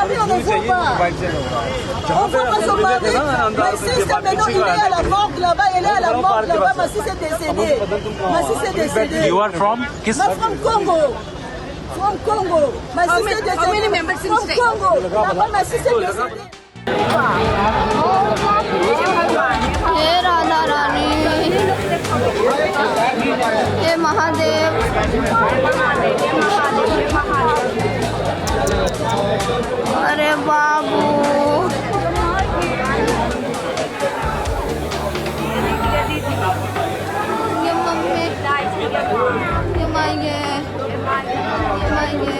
mari, on ne voit pas. On voit pas son mari. Ma sister, maintenant, il est à la morgue là-bas. Elle est à la morgue là-bas. Ma sister est décédée. Ma sister est décédée. You are from? Ma from Congo. From Congo. Ma sister est décédée. How many members in From state? Congo. Là-bas, ma sister est décédée. हे राधा रानी, हे महादेव, अरे बाबू, ये mummy, ये मायके, ये मायके।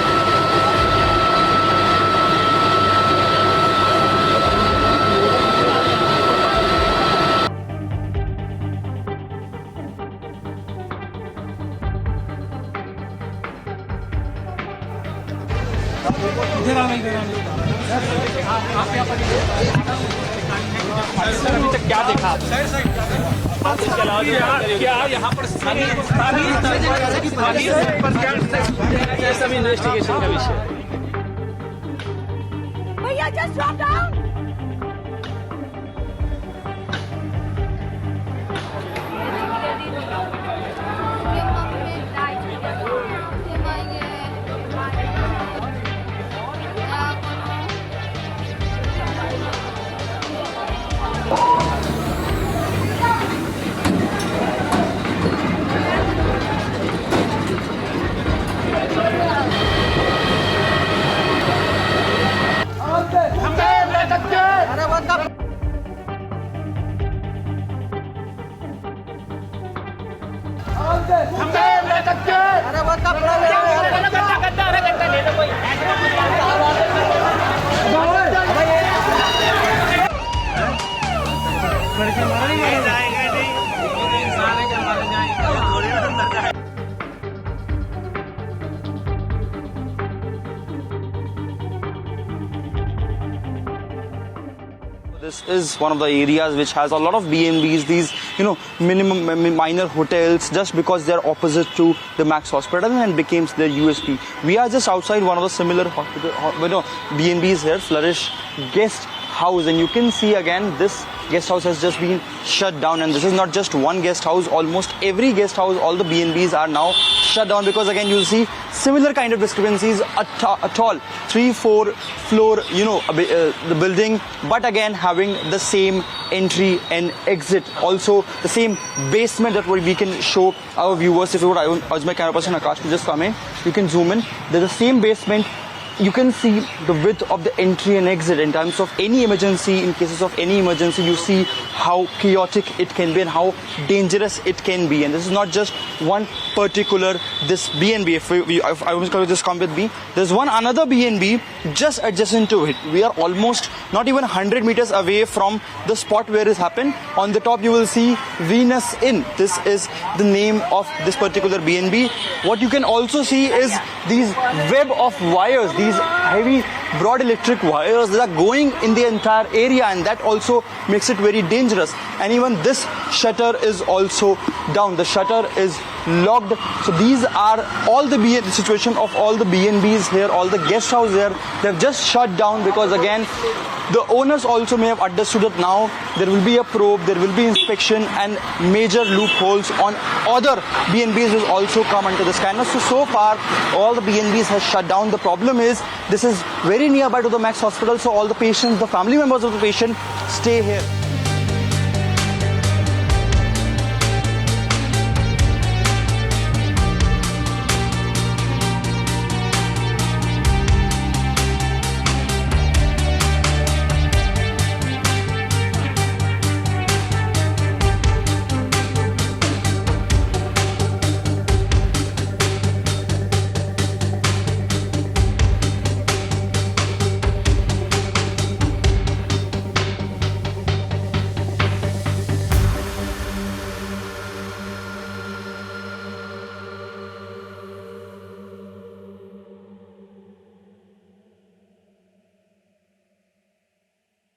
अभी तक क्या देखा क्या यहाँ पर सब इन्वेस्टिगेशन का विषय भैया, just drop down. ये मम्मी, ये मायके, क्या करूं? This is one of the areas which has a lot of B&Bs, these, minor hotels, just because they're opposite to the Max Hospital and becomes their USP. We are just outside one of the similar B&Bs here, Flourish Guest House, and you can see again this guest house has just been shut down, and this is not just one guest house. Almost every guest house, all the B&Bs are now shut down because again you'll see similar kind of discrepancies, a tall 3-4 floor the building, but again having the same entry and exit, also the same basement that we can show our viewers. If you would, I was my camera person Akash to just come in, you can zoom in. There's the same basement. You can see the width of the entry and exit. In terms of any emergency, in cases of any emergency, you see how chaotic it can be and how dangerous it can be. And this is not just one particular this B&B. If I was going to just come with me, there's one another B&B just adjacent to it. We are almost not even 100 meters away from the spot where it happened. On the top you will see Venus Inn. This is the name of this particular B&B. What you can also see is these web of wires, these heavy broad electric wires that are going in the entire area, and that also makes it very dangerous. And even this shutter is also down. The shutter is locked. So these are all the situation of all the B&Bs here, all the guest house here. They've just shut down because again the owners also may have understood that now there will be a probe, there will be inspection, and major loopholes on other B&Bs will also come under the scanner. So far all the B&Bs has shut down. The problem is this is very nearby to the Max Hospital, so all the patients, the family members of the patient stay here.